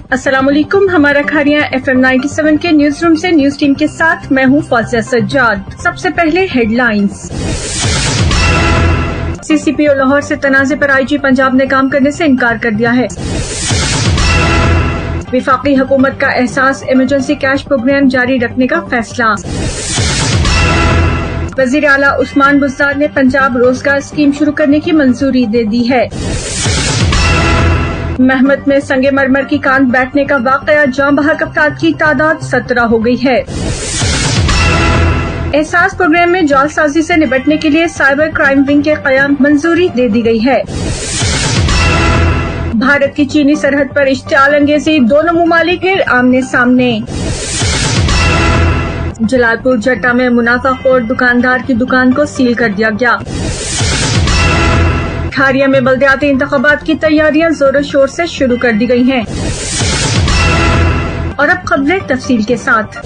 अस्सलाम वालेकुम। हमारा खारियां FM 97 के न्यूज रूम से न्यूज टीम के साथ मैं हूं फौजिया सज्जाद। सबसे पहले हेडलाइंस। CCPO लाहौर से तनाज़े पर IG पंजाब ने काम करने से इनकार कर दिया है। वफाकी हुकूमत का एहसास, इमरजेंसी कैश प्रोग्राम जारी रखने का फैसला। वज़ीर आला उस्मान बुज़दार ने पंजाब रोजगार स्कीम शुरू करने की मंजूरी दे दी है। महमद में संगे मरमर की कांध बैठने का वाकया, जान बहक अफराद की तादाद 17 हो गई है। एहसास प्रोग्राम में जालसाजी से निपटने के लिए साइबर क्राइम विंग के क़याम मंजूरी दे दी गई है। भारत की चीनी सरहद पर इश्तियाल अंगेजी, दोनों मुमालिक फिर आमने सामने। जलालपुर जट्टा में मुनाफाखोर दुकानदार की दुकान को सील कर दिया गया। खारिया में बल्दियाती इंतखाबात की तैयारियां जोरों शोर से शुरू कर दी गई हैं। और अब खबरें तफसील के साथ।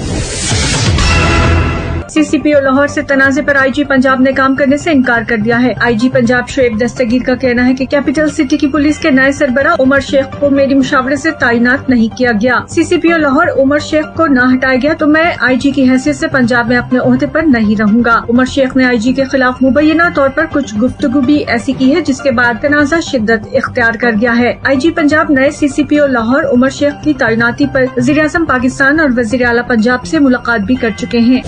CCPO लाहौर से तनाज़े पर IG पंजाब ने काम करने से इनकार कर दिया है। IG पंजाब शोएब दस्तगीर का कहना है कि कैपिटल सिटी की पुलिस के नए सरबराह उमर शेख को मेरी मुशावरे से तैनात नहीं किया गया। CCPO लाहौर उमर शेख को न हटाया गया तो मैं IG की हैसियत से पंजाब में अपने ओहदे पर नहीं रहूंगा। उमर शेख ने IG के खिलाफ मुबैना तौर पर कुछ गुफ्तगू भी ऐसी की है जिसके बाद तनाज़ा शिद्दत इख्तियार कर गया है। IG पंजाब नए CCPO लाहौर उमर शेख की तैनाती पर वज़ीर-ए-आज़म पाकिस्तान और वज़ीर आला पंजाब से मुलाकात भी कर चुके हैं।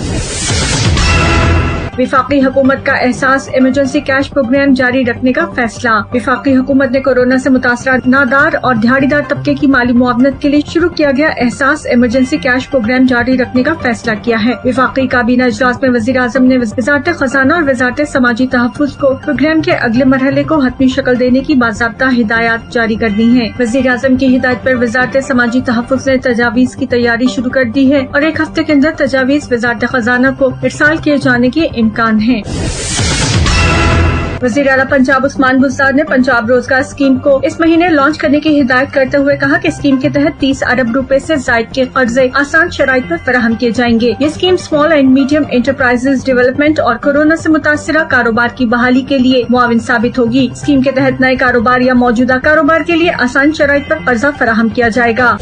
वफाकी हुकूमत का एहसास, इमरजेंसी कैश प्रोग्राम जारी रखने का फैसला। वफाकी हुकूमत ने कोरोना से मुतासरा नादार और दिहाड़ीदार तबके की माली मुआवनत के लिए शुरू किया गया एहसास इमरजेंसी कैश प्रोग्राम जारी रखने का फैसला किया है। वफाकी काबीना इजलास में वज़ीर आज़म ने वज़ारत खजाना और वज़ारत समाजी तहफ़्फ़ुज़ को प्रोग्राम के अगले मरहले को हतमी शक्ल देने की बाज़ाब्ता हिदायत जारी कर दी है। वज़ीर आज़म की हिदायत पर वज़ारत समाजी तहफ़्फ़ुज़ ने तजावीज़ की तैयारी शुरू कर दी है और एक हफ्ते के अंदर तजावीज़ वज़ारत खजाना को इरसाल किए जाने के इम्कान है। वज़ीर आला पंजाब उस्मान बुज़दार ने पंजाब रोजगार स्कीम को इस महीने लॉन्च करने की हिदायत करते हुए कहा कि स्कीम के तहत 30 अरब रुपए से ज़ायद के कर्जे आसान शराइत पर फराहम किए जाएंगे। ये scheme small and medium enterprises development और कोरोना से मुतासरा कारोबार की बहाली के लिए मुआविन साबित होगी। स्कीम के तहत नए कारोबार या मौजूदा कारोबार के लिए आसान शराइत पर कर्जा फराहम किया जाएगा।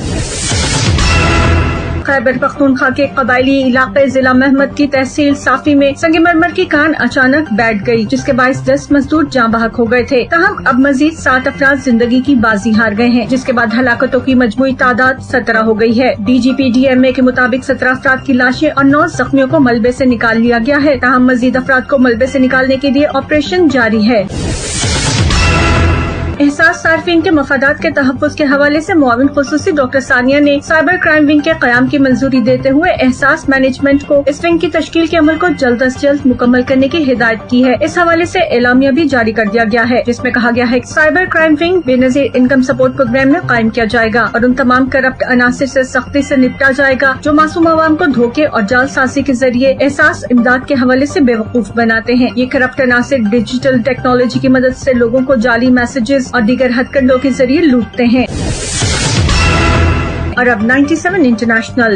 खैबर पख्तूनख्वा के कबायली इलाके जिला महमद की तहसील साफी में संगे मरमर की कान अचानक बैठ गई, जिसके बायस 10 मजदूर जाँ बहक हो गए थे। ताहम अब मजीद 7 अफराद जिंदगी की बाजी हार गए हैं, जिसके बाद हलाकतों की मजमूई तादाद 17 हो गई है। DGP DMA के मुताबिक 17 अफराद की लाशें और 9 जख्मियों को मलबे से निकाल लिया गया है। ताहम मजीद अफराद को मलबे से निकालने के लिए ऑपरेशन जारी है। एहसास सार्फिन के मफादात के तहफ़्फ़ुज़ के हवाले से मुआविन खुसूसी डॉक्टर सानिया ने साइबर क्राइम विंग के क़याम की मंजूरी देते हुए एहसास मैनेजमेंट को इस विंग की तश्कील के अमल को जल्द अज जल्द मुकम्मल करने की हिदायत की है। इस हवाले से एलामिया भी जारी कर दिया गया है, जिसमें कहा गया है कि cyber crime wing Benazir income support programme में कायम किया जाएगा और उन तमाम करप्ट अनासिर से सख्ती से निपटा जाएगा जो मासूम अवाम को धोखे और जालसाजी के जरिए एहसास इमदाद के हवाले से बेवकूफ बनाते हैं। ये करप्ट अनासिर डिजिटल टेक्नोलॉजी की मदद से लोगों को जाली मैसेजेस और दीगर हथकंडों के जरिए लूटते हैं। और अब 97 इंटरनेशनल।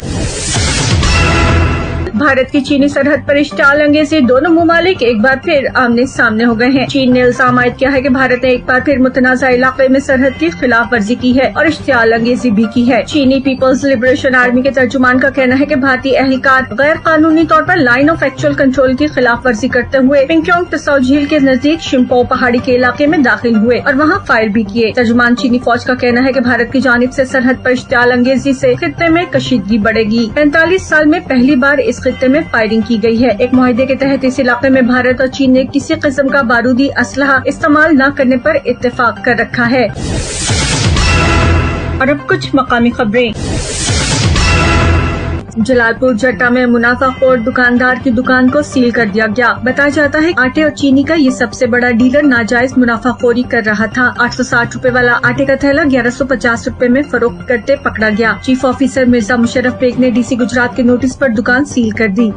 भारत की चीनी सरहद पर इश्तियाल अंगेजी, दोनों मुमालिक एक बार फिर आमने सामने हो गए हैं। चीन ने इल्जाम आयद किया है कि भारत ने एक बार फिर मुतनाज़ा इलाके में सरहद की खिलाफ वर्जी की है और इश्तियाल अंगेजी भी की है। चीनी पीपल्स लिबरेशन आर्मी के तर्जुमान का कहना है कि भारतीय एहलकार गैर कानूनी तौर पर लाइन ऑफ एक्चुअल कंट्रोल की खिलाफ वर्जी करते हुए पिंगयोंग तसाओ झील के नजदीक शिम्पो पहाड़ी के इलाके में दाखिल हुए और वहाँ फायर भी किए। तर्जुमान चीनी फौज का कहना है कि भारत की जानिब से सरहद पर इश्तियाल अंगेजी से खित्ते में कशीदगी बढ़ेगी। 45 साल में पहली बार इस खित्ते में फायरिंग की गई है। एक मुआहदे के तहत इस इलाके में भारत और चीन ने किसी किस्म का बारूदी असलहा इस्तेमाल न करने पर इत्तेफाक कर रखा है। और अब कुछ मकामी खबरें। जलालपुर जट्टा में मुनाफाखोर दुकानदार की दुकान को सील कर दिया गया। बताया जाता है आटे और चीनी का ये सबसे बड़ा डीलर नाजायज मुनाफाखोरी कर रहा था। 860 रुपए वाला आटे का थैला 1150 रुपए में फरोख्त करते पकड़ा गया। चीफ ऑफिसर मिर्जा मुशर्रफ बेग ने DC गुजरात के नोटिस पर दुकान सील कर दी।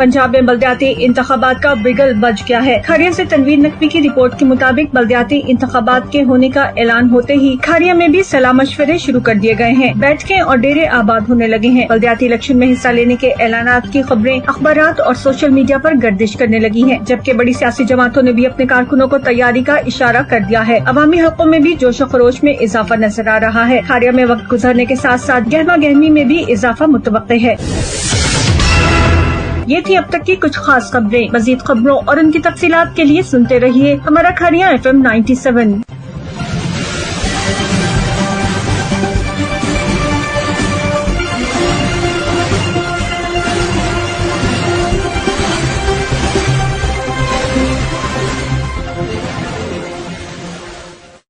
पंजाब में बल्दियाती इंतखाबात का बिगल बज गया है। खारिया से तनवीर नकवी की रिपोर्ट के मुताबिक बल्दियाती इंतखाबात के होने का ऐलान होते ही खारिया में भी सलाह मशवरे शुरू कर दिए गए हैं। बैठकें और डेरे आबाद होने लगे हैं। बल्दियाती इलेक्शन में हिस्सा लेने के ऐलानात की खबरें अखबारात और सोशल मीडिया पर गर्दिश करने लगी हैं, जबकि बड़ी सियासी जमातों ने भी अपने कारकुनों को तैयारी का इशारा कर दिया है। अवामी हलकों में भी जोश खरोश में इजाफा नजर आ रहा है। खारिया में वक्त गुजरने के साथ साथ गहमा गहमी में भी इजाफा मुतवक्के है। ये थी अब तक की कुछ खास खबरें। मजीद खबरों और उनकी तफसीलात के लिए सुनते रहिए हमारा खारिया FM 97।